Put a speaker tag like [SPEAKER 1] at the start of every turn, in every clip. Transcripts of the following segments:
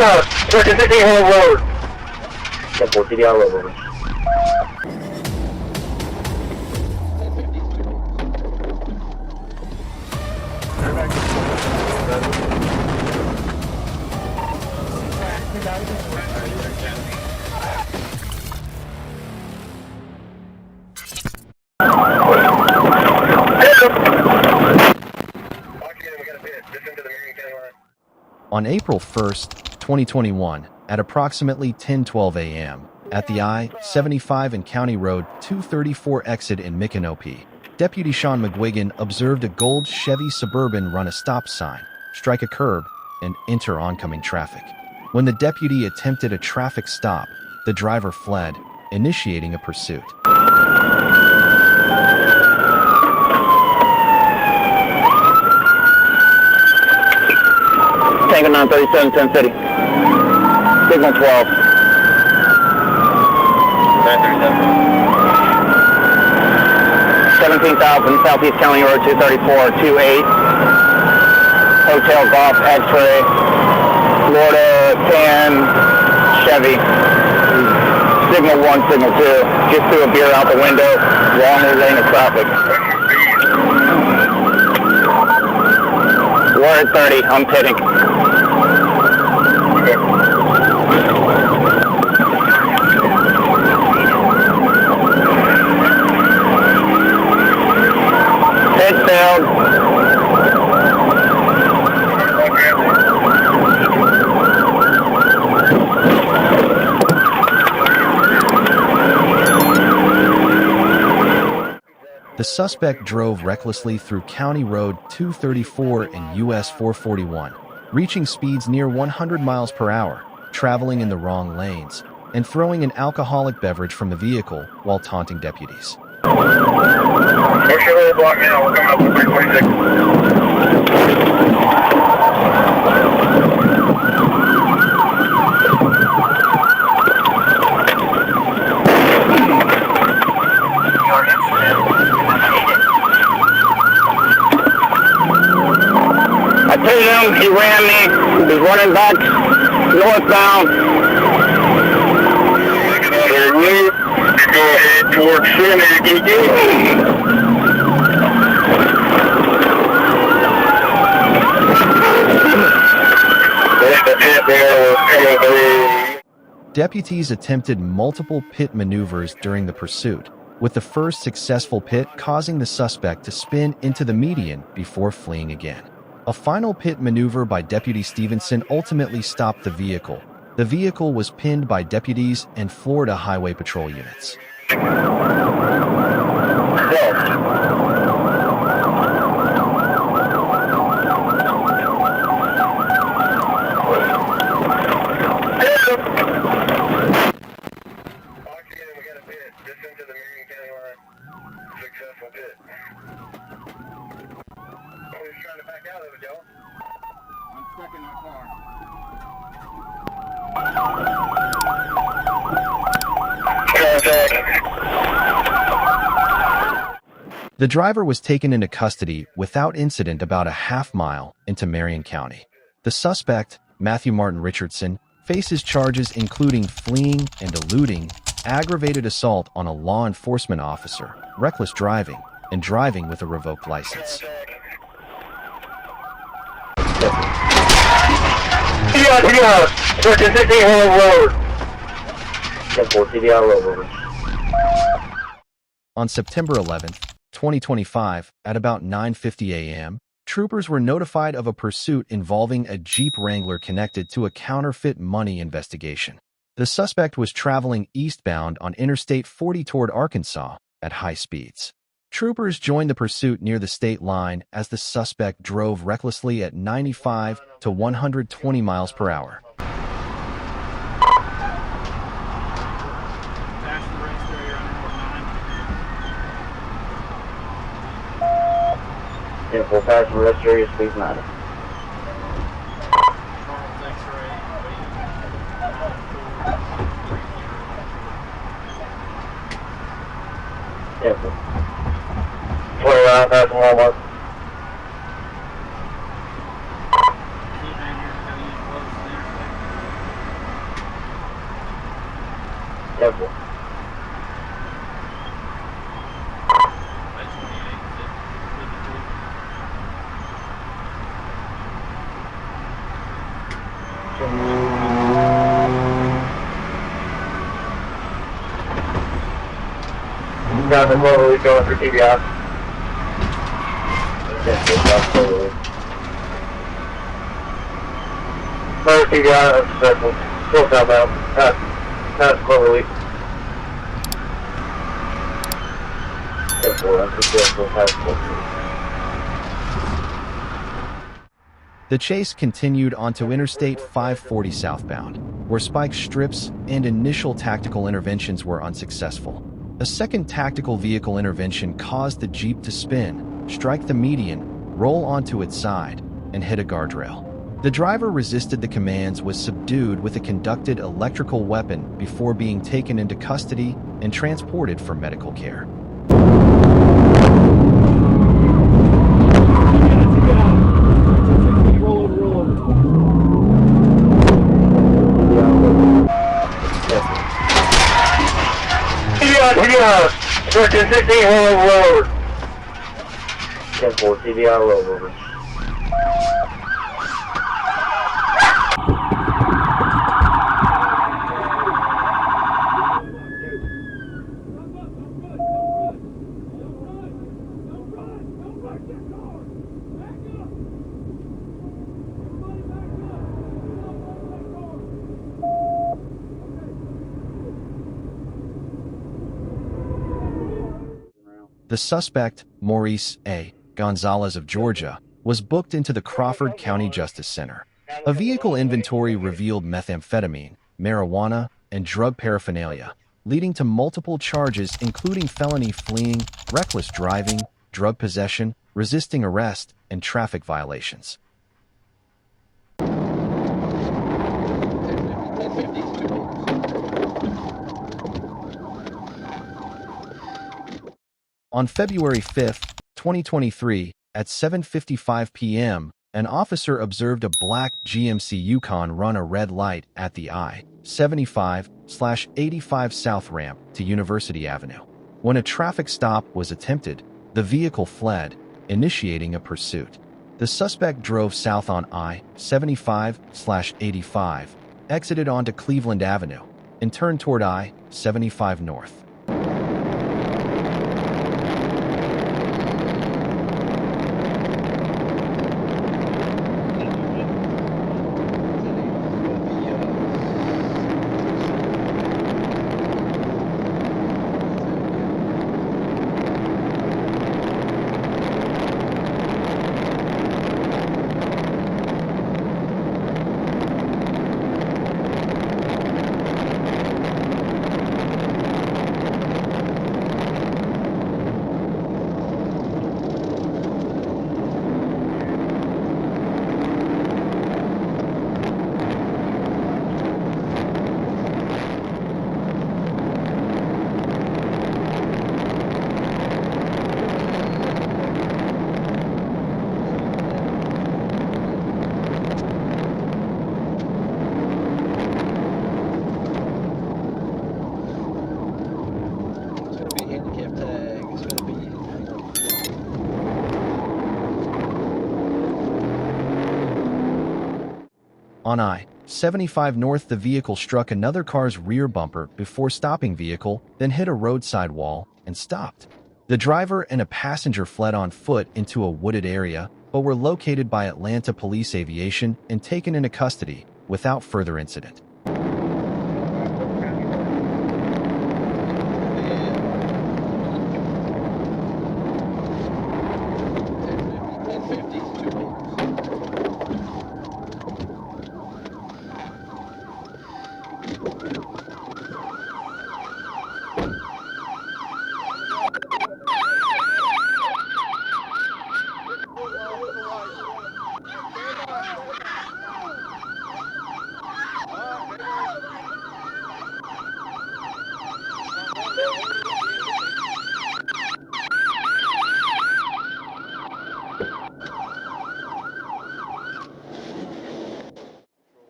[SPEAKER 1] 450 Hill Road. 450 Hill Road.
[SPEAKER 2] On April 1st, 2021, at approximately 10:12 a.m., at the I-75 and County Road 234 exit in Micanopy, Deputy Sean McGuigan observed a gold Chevy Suburban run a stop sign, strike a curb, and enter oncoming traffic. When the deputy attempted a traffic stop, the driver fled, initiating a pursuit.
[SPEAKER 1] Tango 937, 10 City. Signal 12. 17,000 Southeast County Road 234, 28. Hotel Golf X-Ray. Florida 10 Chevy. Signal 1, Signal 2. Just threw a beer out the window. Wrong lane of traffic. We're at 30. I'm pitting. Pit failed.
[SPEAKER 2] The suspect drove recklessly through County Road 234 and US 441, reaching speeds near 100 miles per hour, traveling in the wrong lanes, and throwing an alcoholic beverage from the vehicle while taunting deputies.
[SPEAKER 1] We're sure block now. We're coming up to 326. I paid him, he ran me, he's running back northbound. Go ahead towards center.
[SPEAKER 2] Deputies attempted multiple pit maneuvers during the pursuit, with the first successful pit causing the suspect to spin into the median before fleeing again. A final pit maneuver by Deputy Stevenson ultimately stopped the vehicle. The vehicle was pinned by deputies and Florida Highway Patrol units. The driver was taken into custody without incident about a half-mile into Marion County. The suspect, Matthew Martin Richardson, faces charges including fleeing and eluding, aggravated assault on a law enforcement officer, reckless driving, and driving with a revoked license. On September 11th, 2025, at about 9:50 a.m., troopers were notified of a pursuit involving a Jeep Wrangler connected to a counterfeit money investigation. The suspect was traveling eastbound on Interstate 40 toward Arkansas at high speeds. Troopers joined the pursuit near the state line as the suspect drove recklessly at 95 to 120 miles per hour.
[SPEAKER 1] Yeah, full passenger rest area, speed 90. Yeah, full. 29, passing Walmart. Careful. Got the closely going for TBI. Another TBI, circle. Full southbound. Pass closely. Careful, that's the careful, pass closely.
[SPEAKER 2] The chase continued onto Interstate 540 southbound, where spike strips and initial tactical interventions were unsuccessful. A second tactical vehicle intervention caused the Jeep to spin, strike the median, roll onto its side, and hit a guardrail. The driver resisted the commands, was subdued with a conducted electrical weapon before being taken into custody and transported for medical care.
[SPEAKER 1] TBI, 1316, roll over. 10-4, TBI, roll over.
[SPEAKER 2] The suspect, Maurice A. Gonzalez of Georgia, was booked into the Crawford County Justice Center. A vehicle inventory revealed methamphetamine, marijuana, and drug paraphernalia, leading to multiple charges including felony fleeing, reckless driving, drug possession, resisting arrest, and traffic violations. On February 5, 2023, at 7:55 p.m., an officer observed a black GMC Yukon run a red light at the I-75/85 South ramp to University Avenue. When a traffic stop was attempted, the vehicle fled, initiating a pursuit. The suspect drove south on I-75/85, exited onto Cleveland Avenue, and turned toward I-75 North. On I-75 North, the vehicle struck another car's rear bumper before stopping vehicle, then hit a roadside wall and stopped. The driver and a passenger fled on foot into a wooded area, but were located by Atlanta Police Aviation and taken into custody without further incident.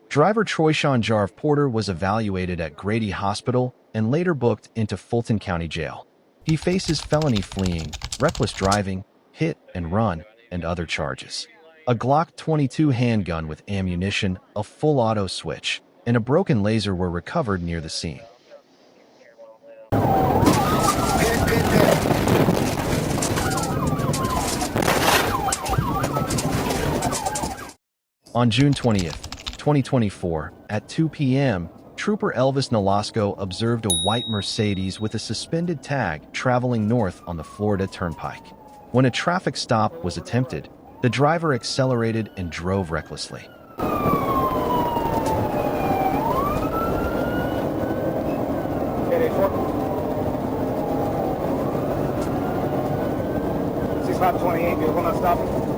[SPEAKER 2] Driver Troyshawn Jarve Porter was evaluated at Grady Hospital and later booked into Fulton County Jail. He faces felony fleeing, reckless driving, hit and run, and other charges. A Glock 22 handgun with ammunition, a full auto switch, and a broken laser were recovered near the scene. On June 20th, 2024, at 2 p.m., Trooper Elvis Nolasco observed a white Mercedes with a suspended tag traveling north on the Florida Turnpike. When a traffic stop was attempted, the driver accelerated and drove recklessly.
[SPEAKER 1] Stop 28, vehicle not stopping.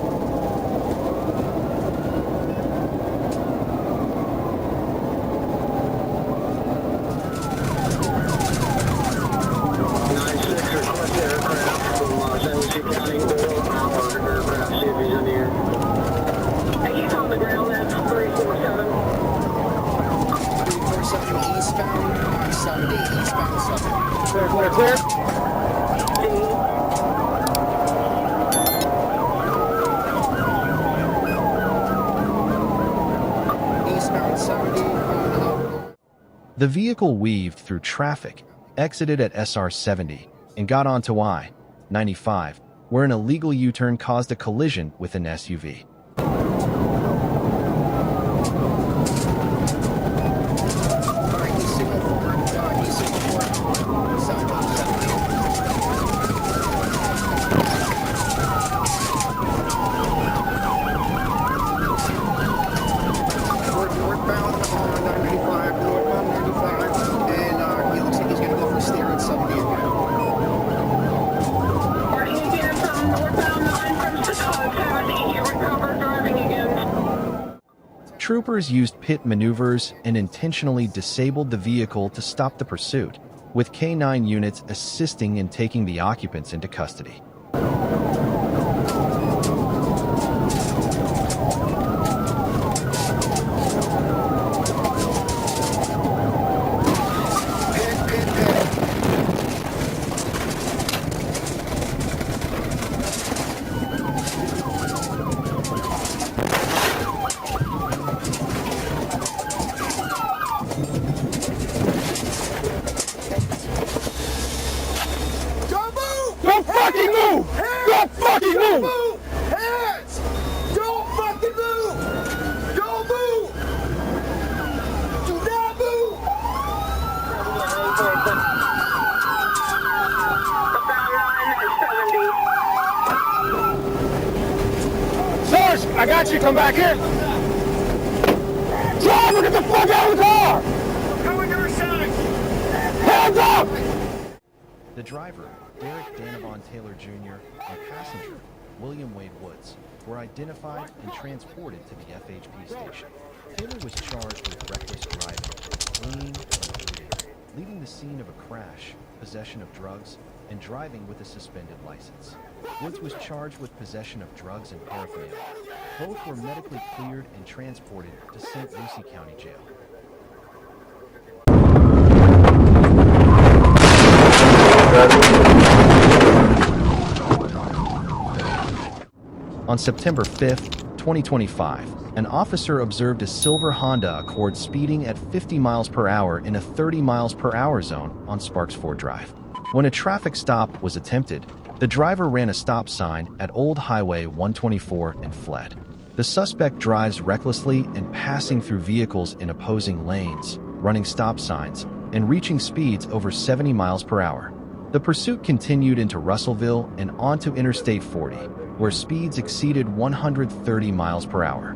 [SPEAKER 1] Clear.
[SPEAKER 2] The vehicle weaved through traffic, exited at SR 70, and got onto I-95, where an illegal U-turn caused a collision with an SUV. Troopers used pit maneuvers and intentionally disabled the vehicle to stop the pursuit, with K-9 units assisting in taking the occupants into custody.
[SPEAKER 1] I got you. Come back here. Driver, get the fuck out of the car! Coming to your side. Hands up!
[SPEAKER 2] The driver, Derek Danavon Taylor Jr., and passenger, William Wade Woods, were identified and transported to the FHP station. Taylor was charged with reckless driving, fleeing, leaving the scene of a crash, possession of drugs, and driving with a suspended license. Woods was charged with possession of drugs and paraphernalia. Both were medically cleared and transported to St. Lucie County Jail. On September 5th, 2025, an officer observed a silver Honda Accord speeding at 50 miles per hour in a 30 miles per hour zone on Sparks Ford Drive. When a traffic stop was attempted, the driver ran a stop sign at Old Highway 124 and fled. The suspect drives recklessly and passing through vehicles in opposing lanes, running stop signs, and reaching speeds over 70 miles per hour. The pursuit continued into Russellville and onto Interstate 40, where speeds exceeded 130 miles per hour.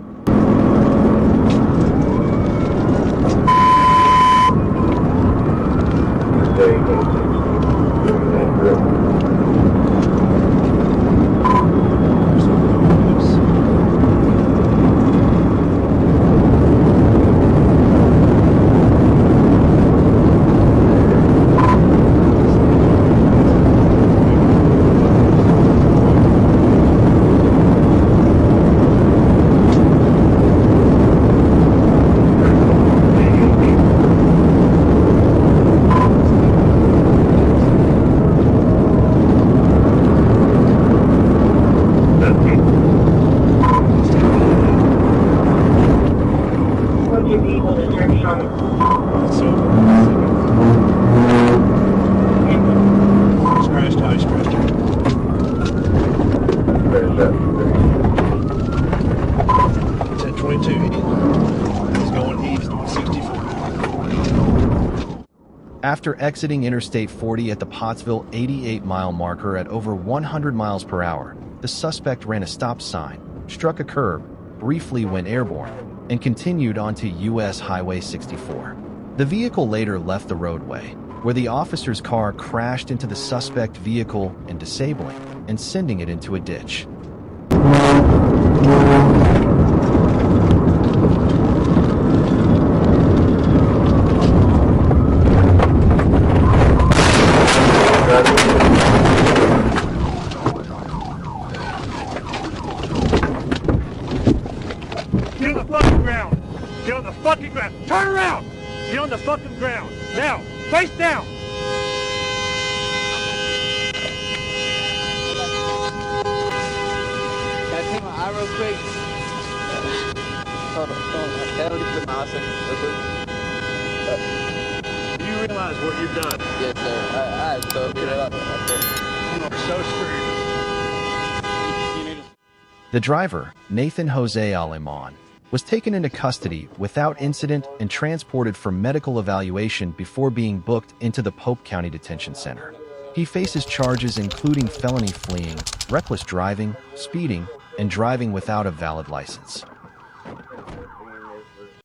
[SPEAKER 3] 1022. He's going east, 64.
[SPEAKER 2] After exiting Interstate 40 at the Pottsville 88-mile marker at over 100 miles per hour, the suspect ran a stop sign, struck a curb, briefly went airborne, and continued onto U.S. Highway 64. The vehicle later left the roadway, where the officer's car crashed into the suspect vehicle and disabling and sending it into a ditch.
[SPEAKER 3] Get on the fucking ground! Get on the fucking ground! Turn around! Get on the fucking ground! Now! Face down!
[SPEAKER 4] Can I take my eye real quick? Hold on. That'll just put my eye second.
[SPEAKER 3] Do you realize what you've done?
[SPEAKER 4] Yes, sir. I so get it up.
[SPEAKER 3] You are so screwed.
[SPEAKER 2] The driver, Nathan Jose Aleman, was taken into custody without incident and transported for medical evaluation before being booked into the Pope County Detention Center. He faces charges including felony fleeing, reckless driving, speeding, and driving without a valid license.